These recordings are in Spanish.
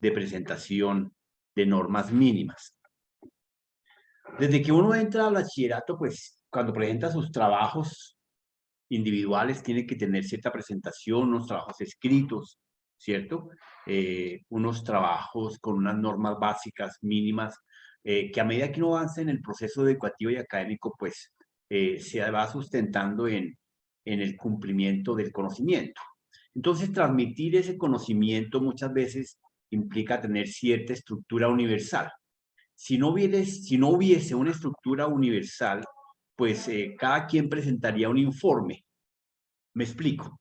de presentación de normas mínimas. Desde que uno entra al bachillerato, pues cuando presenta sus trabajos individuales tiene que tener cierta presentación, unos trabajos escritos, ¿cierto? Unos trabajos con unas normas básicas mínimas, que a medida que uno avanza en el proceso educativo y académico, pues se va sustentando en el cumplimiento del conocimiento. Entonces, transmitir ese conocimiento muchas veces implica tener cierta estructura universal. Si no hubiese una estructura universal, pues cada quien presentaría un informe. Me explico.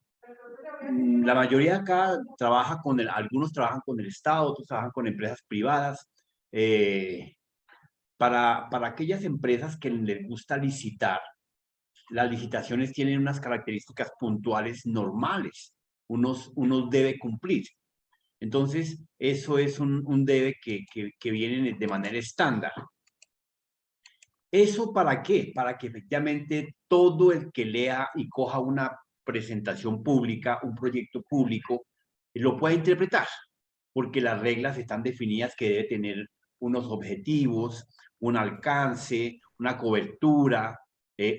La mayoría acá trabaja algunos trabajan con el Estado, otros trabajan con empresas privadas. Para aquellas empresas que les gusta licitar, las licitaciones tienen unas características puntuales normales. Unos debe cumplir. Entonces, eso es un debe que viene de manera estándar. ¿Eso para qué? Para que efectivamente todo el que lea y coja una presentación pública, un proyecto público, lo pueda interpretar, porque las reglas están definidas que debe tener unos objetivos, un alcance, una cobertura,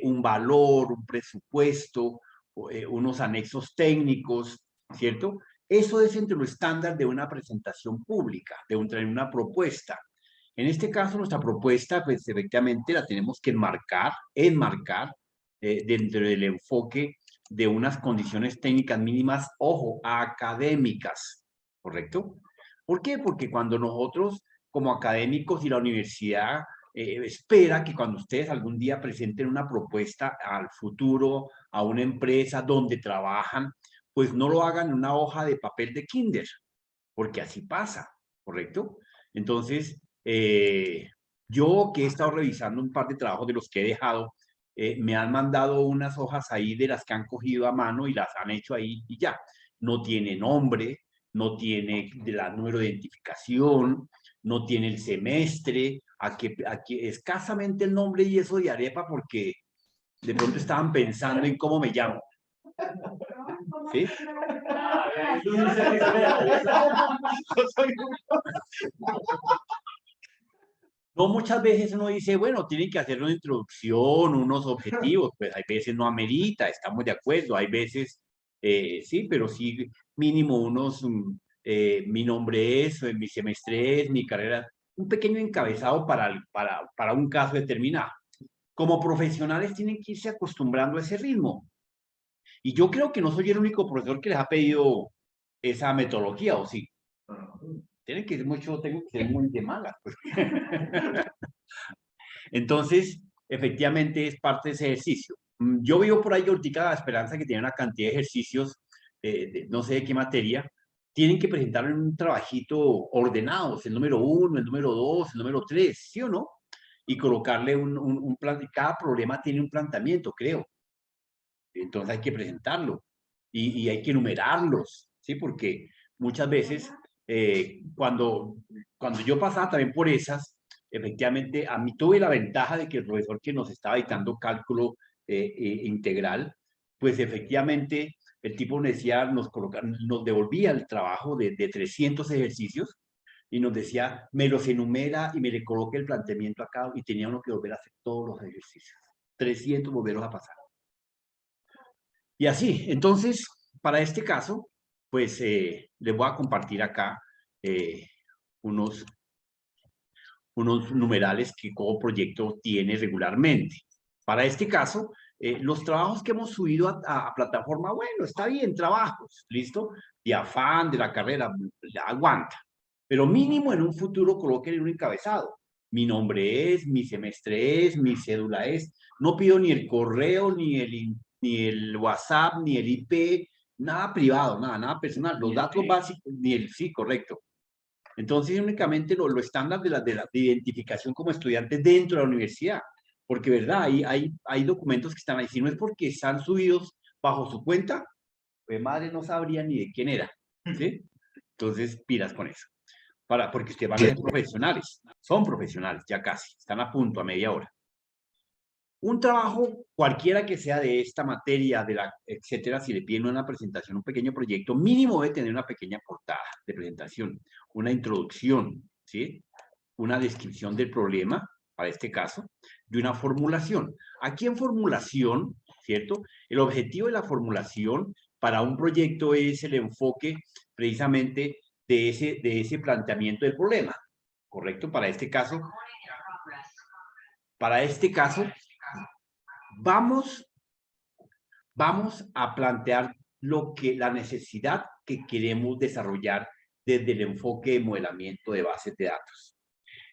un valor, un presupuesto, unos anexos técnicos, ¿cierto? Eso es entre lo estándar de una presentación pública, de una propuesta. En este caso, nuestra propuesta, pues efectivamente la tenemos que enmarcar dentro del enfoque de unas condiciones técnicas mínimas, ojo, académicas, ¿correcto? ¿Por qué? Porque cuando nosotros, como académicos y la universidad, espera que cuando ustedes algún día presenten una propuesta al futuro, a una empresa donde trabajan, pues no lo hagan en una hoja de papel de kinder, porque así pasa, ¿correcto? Entonces, yo que he estado revisando un par de trabajos de los que he dejado, me han mandado unas hojas ahí de las que han cogido a mano y las han hecho ahí y ya. No tiene nombre, no tiene número de identificación, no tiene el semestre, aquí escasamente el nombre y eso de arepa porque de pronto estaban pensando en cómo me llamo. ¿Sí? No, muchas veces uno dice, bueno, tienen que hacer una introducción, unos objetivos, pues hay veces no amerita, estamos de acuerdo, hay veces, sí, pero sí mínimo mi nombre es, mi semestre es, mi carrera, un pequeño encabezado para un caso determinado. Como profesionales tienen que irse acostumbrando a ese ritmo. Y yo creo que no soy el único profesor que les ha pedido esa metodología, ¿o sí? Tengo que ser muy de malas, pues. Entonces, efectivamente es parte de ese ejercicio. Yo vivo por ahí ahorita la esperanza que tiene una cantidad de ejercicios, no sé de qué materia, tienen que presentar un trabajito ordenados, el número 1, el número 2, el número 3, ¿sí o no? Y colocarle un plan, cada problema tiene un planteamiento, creo. Entonces hay que presentarlo y hay que enumerarlos, ¿sí? Porque muchas veces cuando yo pasaba también por esas, efectivamente, a mí tuve la ventaja de que el profesor que nos estaba dictando cálculo integral, pues efectivamente el tipo nos devolvía el trabajo de 300 ejercicios y nos decía, me los enumera y me le coloque el planteamiento acá y tenía uno que volver a hacer todos los ejercicios. 300 volverlos a pasar. Y así, entonces, para este caso, pues les voy a compartir acá eh, unos, unos numerales que cada proyecto tiene regularmente. Para este caso, los trabajos que hemos subido a plataforma, bueno, está bien, trabajos, ¿listo? De afán, de la carrera, aguanta. Pero mínimo en un futuro coloquen en un encabezado. Mi nombre es, mi semestre es, mi cédula es. No pido ni el correo, ni el WhatsApp, ni el IP, nada privado, nada personal. Los datos básicos, sí, correcto. Entonces, únicamente lo estándar de identificación como estudiante dentro de la universidad. Porque, ¿verdad? Hay documentos que están ahí. Si no es porque están subidos bajo su cuenta, pues madre no sabría ni de quién era. ¿Sí? Entonces, pilas con eso. Porque ustedes van a ser profesionales. Son profesionales, ya casi. Están a punto, a media hora. Un trabajo, cualquiera que sea de esta materia, etcétera, si le piden una presentación, un pequeño proyecto, mínimo debe tener una pequeña portada de presentación, una introducción, ¿sí? Una descripción del problema, para este caso, y una formulación. Aquí en formulación, ¿cierto? El objetivo de la formulación para un proyecto es el enfoque precisamente de ese planteamiento del problema, ¿correcto? Para este caso, vamos a plantear la necesidad que queremos desarrollar desde el enfoque de modelamiento de bases de datos.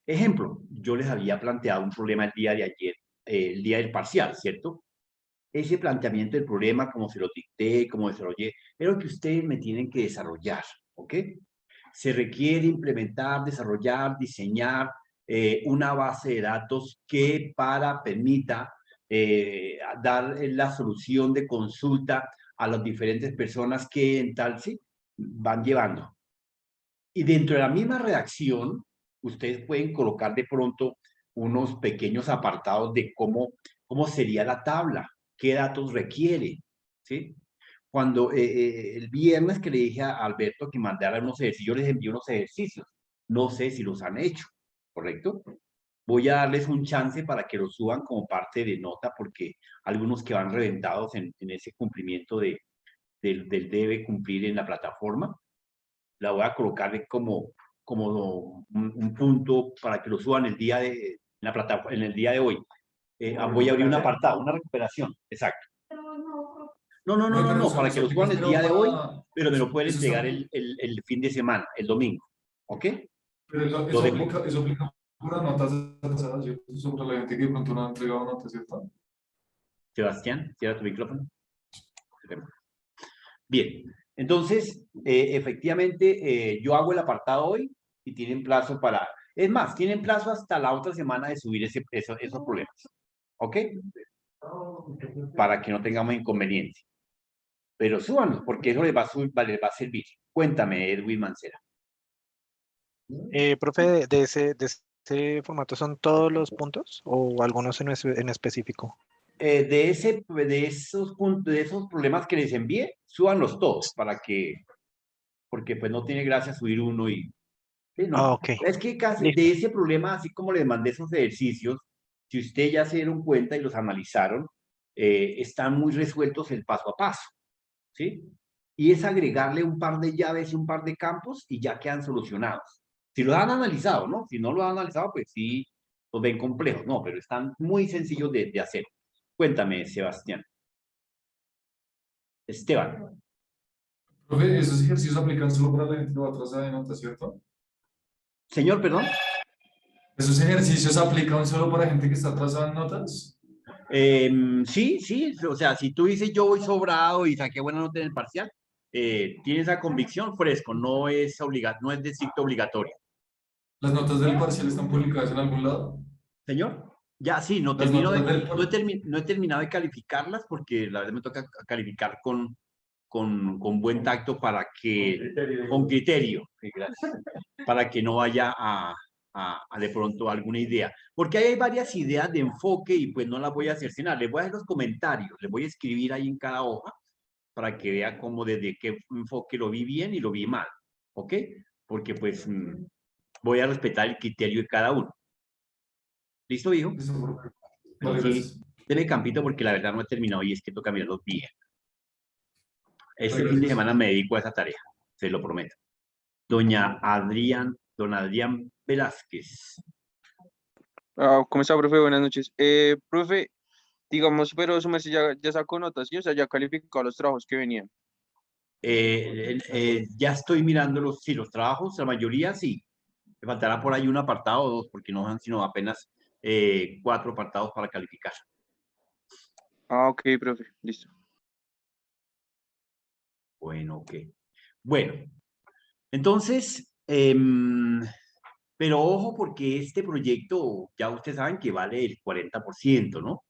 Ejemplo, yo les había planteado un problema el día de ayer, el día del parcial, ¿cierto? Ese planteamiento del problema, como se lo dicté, como desarrollé, es lo que ustedes me tienen que desarrollar, ¿ok? Se requiere implementar, desarrollar, diseñar una base de datos que permita dar la solución de consulta a las diferentes personas que en tal sí van llevando. Y dentro de la misma redacción, ustedes pueden colocar de pronto unos pequeños apartados de cómo sería la tabla, qué datos requiere, ¿sí? Cuando el viernes que le dije a Alberto que mandara unos ejercicios, yo les envié unos ejercicios, no sé si los han hecho, ¿correcto? Voy a darles un chance para que los suban como parte de nota, porque algunos que van reventados en ese cumplimiento del debe cumplir en la plataforma, la voy a colocar como un punto para que lo suban el día en el día de hoy. Voy a abrir un apartado, una recuperación, exacto. No, para que lo suban el día de hoy, pero me lo pueden entregar el fin de semana, el domingo, ¿ok? Pero eso aplica para notas atrasadas, ¿cierto? Sobre la gente que de pronto no ha entregado notas, ¿cierto? Sebastián, cierra tu micrófono. Bien, entonces, efectivamente, yo hago el apartado hoy y tienen plazo es más, tienen plazo hasta la otra semana de subir esos problemas, ¿ok? Para que no tengamos inconveniente. Pero súbanlos, porque eso les va a servir. Cuéntame, Edwin Mancera. Profe, ¿de ese formato son todos los puntos o algunos en específico? De esos problemas que les envié, súbanlos todos porque pues no tiene gracia subir uno y... Sí, no. Ok. Es que casi Listo. de ese problema, así como les mandé esos ejercicios, si ustedes ya se dieron cuenta y los analizaron, están muy resueltos el paso a paso, ¿sí? Y es agregarle un par de llaves y un par de campos y ya quedan solucionados. Si lo han analizado, ¿no? Si no lo han analizado, pues sí, los ven complejos, no, pero están muy sencillos de hacer. Cuéntame, Sebastián. Esteban. Profe, esos ejercicios aplican solo para la gente que va atrasada de notas, ¿cierto? Señor, perdón. ¿Esos ejercicios aplican solo para gente que está atrasada en notas? Sí, o sea, si tú dices yo voy sobrado y saqué buena nota en el parcial, tienes esa convicción fresco, no es de estricto obligatorio. ¿Las notas del parcial están publicadas en algún lado? Señor, ya sí, no he terminado de calificarlas porque la verdad me toca calificar con buen tacto con criterio, gracias, para que no vaya a de pronto alguna idea. Porque hay varias ideas de enfoque y pues no las voy a cercenar. Les voy a hacer los comentarios, les voy a escribir ahí en cada hoja para que vea cómo desde qué enfoque lo vi bien y lo vi mal, ¿ok? Porque pues voy a respetar el criterio de cada uno. ¿Listo, hijo? Vale, Sí, gracias. denme campito porque la verdad no he terminado y es que toca mirarlos bien. Este Vale, fin de gracias. semana me dedico a esa tarea, se lo prometo. Don Adrián Velázquez. ¿Cómo está, profe? Buenas noches. Profe, digamos, pero su merced ya sacó notas, ¿sí? O sea, ya calificó los trabajos que venían. Ya estoy mirando los trabajos, la mayoría sí. Me faltará por ahí un apartado o dos, porque no son sino apenas 4 apartados para calificar. Ok, profe, listo. Bueno, ok. Bueno, entonces, pero ojo porque este proyecto, ya ustedes saben que vale el 40%, ¿no?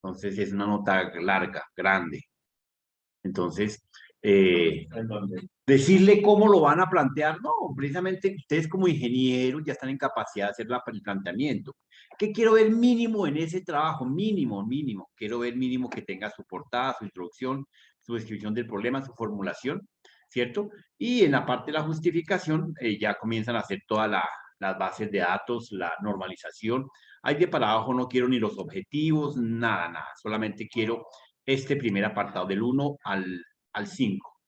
Entonces es una nota larga, grande. Entonces, decirle cómo lo van a plantear, no, precisamente ustedes como ingenieros ya están en capacidad de hacer el planteamiento. ¿Qué quiero ver mínimo en ese trabajo? Mínimo. Quiero ver mínimo que tenga su portada, su introducción, su descripción del problema, su formulación, ¿cierto? Y en la parte de la justificación ya comienzan a hacer todas las bases de datos, la normalización. Ahí de para abajo no quiero ni los objetivos, nada. Solamente quiero este primer apartado, del 1 al 5.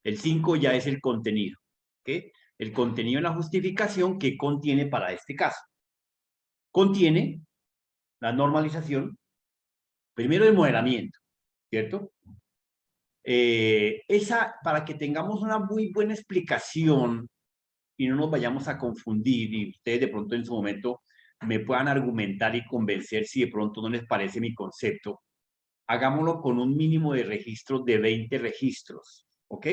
El 5 ya es el contenido, ¿ok? El contenido en la justificación, ¿qué contiene para este caso? Contiene la normalización, primero el modelamiento, ¿cierto? Para que tengamos una muy buena explicación y no nos vayamos a confundir y ustedes de pronto en su momento me puedan argumentar y convencer si de pronto no les parece mi concepto, hagámoslo con un mínimo de registros de 20 registros, ¿ok?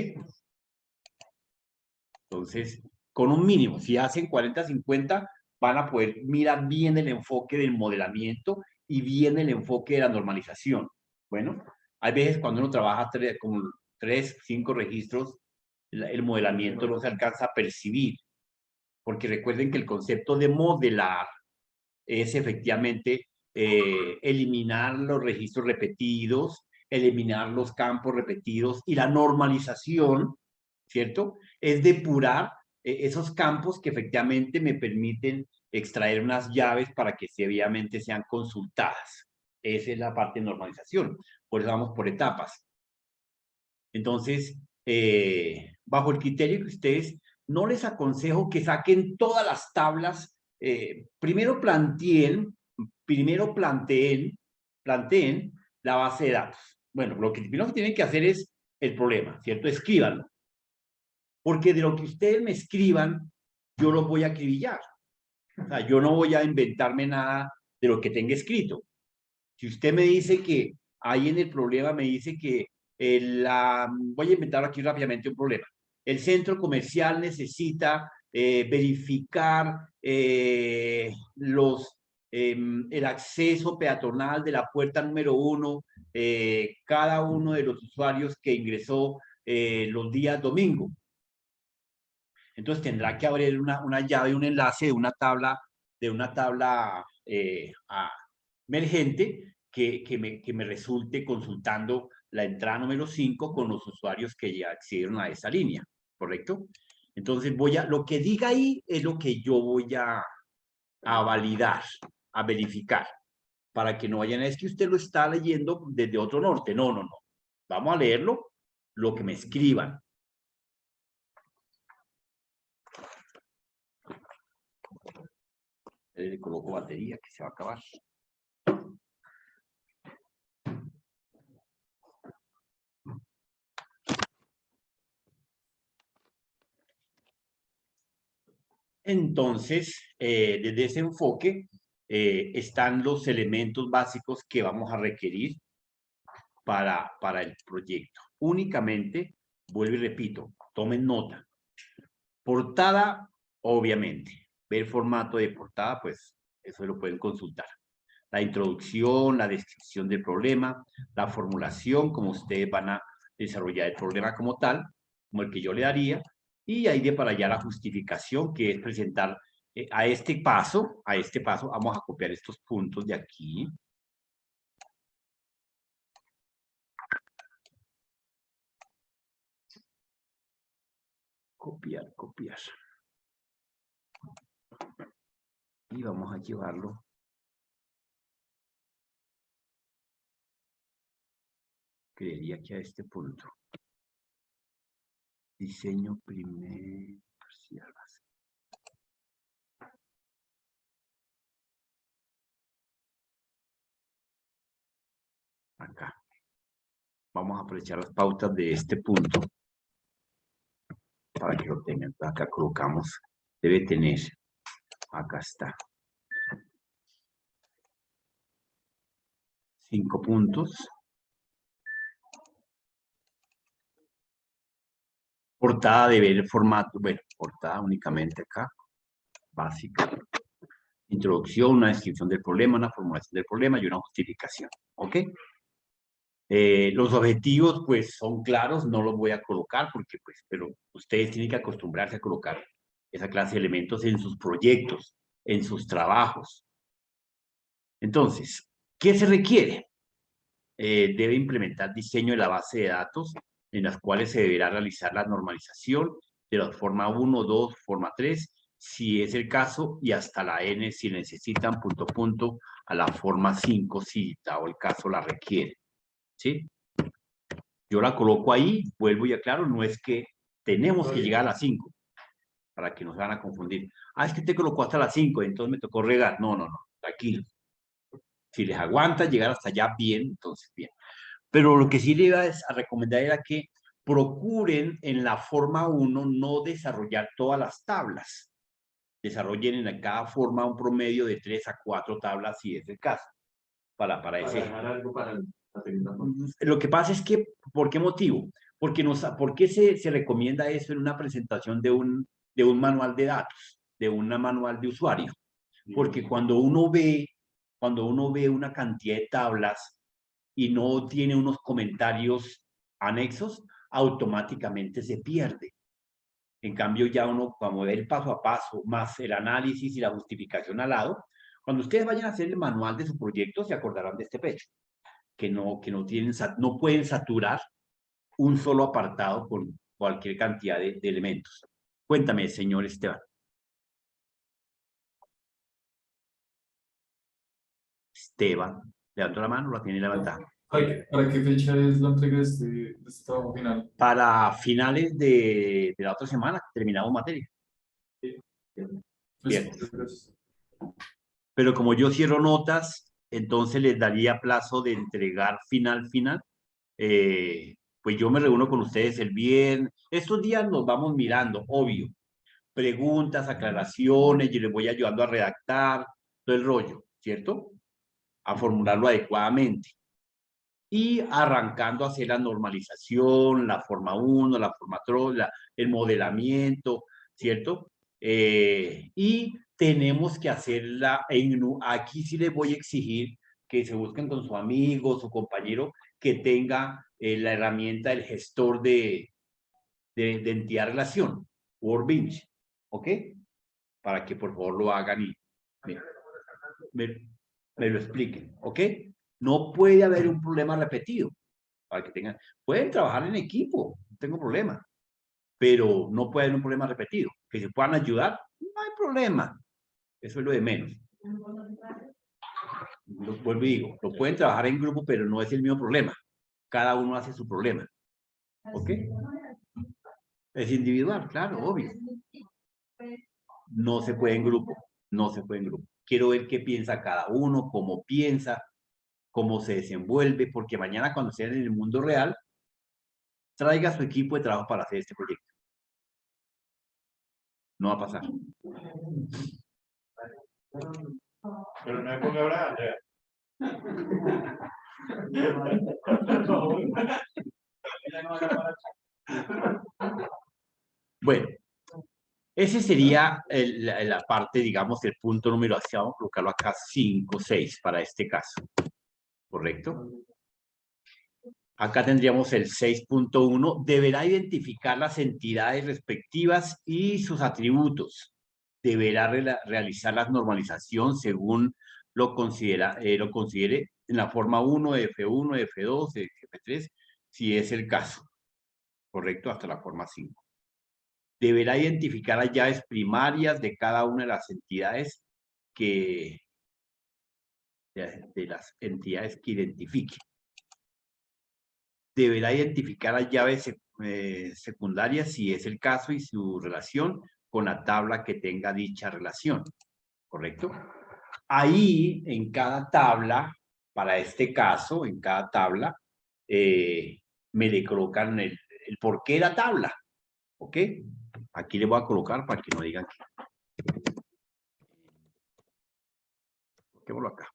Entonces, con un mínimo, si hacen 40, 50, van a poder mirar bien el enfoque del modelamiento y bien el enfoque de la normalización. Bueno, hay veces cuando uno trabaja como 3, 5 registros, el modelamiento no se alcanza a percibir, porque recuerden que el concepto de modelar es efectivamente eliminar los registros repetidos, eliminar los campos repetidos, y la normalización, ¿cierto? Es depurar esos campos que efectivamente me permiten extraer unas llaves para que obviamente sean consultadas. Esa es la parte de normalización. Por eso vamos por etapas. Entonces, bajo el criterio que ustedes, no les aconsejo que saquen todas las tablas. Primero planteen la base de datos. Bueno, lo que primero que tienen que hacer es el problema, ¿cierto? Escríbanlo. Porque de lo que ustedes me escriban, yo los voy a acribillar. O sea, yo no voy a inventarme nada de lo que tenga escrito. Si usted me dice que ahí en el problema me dice que voy a inventar aquí rápidamente un problema. El centro comercial necesita verificar el acceso peatonal de la puerta número 1, cada uno de los usuarios que ingresó los días domingo. Entonces tendrá que abrir una llave, un enlace de una tabla emergente que me resulte consultando la entrada número 5 con los usuarios que ya accedieron a esa línea, ¿correcto? Entonces lo que diga ahí es lo que yo voy a validar, a verificar, para que no vayan, es que usted lo está leyendo desde otro norte. No. Vamos a leerlo, lo que me escriban. Le coloco batería que se va a acabar. Entonces, desde ese enfoque están los elementos básicos que vamos a requerir para el proyecto. Únicamente, vuelvo y repito, tomen nota. Portada, obviamente. Ver formato de portada, pues eso lo pueden consultar. La introducción, la descripción del problema, la formulación, como ustedes van a desarrollar el problema como tal, como el que yo le daría, y ahí de para allá la justificación, que es presentar a este paso, vamos a copiar estos puntos de aquí. Copiar. Y vamos a llevarlo. Creería que a este punto. Diseño primer parcial. Acá. Vamos a aprovechar las pautas de este punto para que lo tengan. Acá colocamos, debe tener, acá está. 5 puntos. Portada de ver el formato, bueno, portada únicamente acá, básica. Introducción, una descripción del problema, una formulación del problema y una justificación, ¿ok? Los objetivos, pues, son claros, no los voy a colocar porque, pues, pero ustedes tienen que acostumbrarse a colocar esa clase de elementos en sus proyectos, en sus trabajos. Entonces, ¿qué se requiere? Debe implementar diseño de la base de datos en las cuales se deberá realizar la normalización de la forma 1, 2, forma 3, si es el caso, y hasta la N si necesitan, a la forma 5 si dado el caso la requiere. ¿Sí? Yo la coloco ahí, vuelvo y aclaro, no es que tenemos que llegar a las 5, para que nos van a confundir. Ah, es que te colocó hasta las 5, entonces me tocó regar. No, tranquilo. Si les aguanta llegar hasta allá, bien, entonces bien. Pero lo que sí le iba a recomendar era que procuren en la forma 1 no desarrollar todas las tablas. Desarrollen en cada forma un promedio de 3 a 4 tablas, si es el caso. Para ese. dejar algo para la segunda parte. Lo que pasa es que, ¿por qué motivo? ¿Por qué se recomienda eso en una presentación de un manual de datos, de un manual de usuario? Porque cuando uno ve una cantidad de tablas y no tiene unos comentarios anexos, automáticamente se pierde. En cambio, ya uno, como ve el paso a paso, más el análisis y la justificación al lado, cuando ustedes vayan a hacer el manual de su proyecto, se acordarán de este pecho, que no pueden saturar un solo apartado con cualquier cantidad de elementos. Cuéntame, señor Esteban. Esteban, levantó la mano, la tiene levantada. ¿Para qué fecha es la entrega de este trabajo final? Para finales de la otra semana, terminamos materia. Bien. Gracias. Pero como yo cierro notas, entonces les daría plazo de entregar final. Pues yo me reúno con ustedes el viernes. Estos días nos vamos mirando, obvio. Preguntas, aclaraciones, yo les voy ayudando a redactar todo el rollo, ¿cierto? A formularlo adecuadamente. Y arrancando a hacer la normalización, la forma 1, la forma 2, el modelamiento, ¿cierto? Y tenemos que hacerla, aquí sí les voy a exigir que se busquen con su amigo, su compañero, que tenga la herramienta del gestor de entidad relación, Workbench, ¿ok? Para que por favor lo hagan y me lo expliquen, ¿ok? No puede haber un problema repetido. Para que tengan, pueden trabajar en equipo, no tengo problema, pero no puede haber un problema repetido. Que se puedan ayudar, no hay problema. Eso es lo de menos. Vuelvo y digo, lo pueden trabajar en grupo, pero no es el mismo problema. Cada uno hace su problema. ¿Ok? Es individual, claro, obvio. No se puede en grupo, no se puede en grupo. Quiero ver qué piensa cada uno, cómo piensa, cómo se desenvuelve, porque mañana cuando estén en el mundo real, traiga su equipo de trabajo para hacer este proyecto. No va a pasar. Pero no me ponga ahora, Bueno, ese sería la parte, digamos, el punto número, vamos a colocarlo acá, 5, 6 para este caso. ¿Correcto? Acá tendríamos el 6.1. Deberá identificar las entidades respectivas y sus atributos. Deberá realizar la normalización según lo considere en la forma 1, F1, F2, F3, si es el caso. ¿Correcto? Hasta la forma 5. Deberá identificar las llaves primarias de cada una de las entidades de las entidades que identifique. Deberá identificar las llaves secundarias si es el caso y su relación con la tabla que tenga dicha relación. ¿Correcto? Ahí, en cada tabla, para este caso, en cada tabla, me le colocan el porqué de la tabla. ¿Ok? Aquí le voy a colocar para que no digan que... Coloquémoslo acá.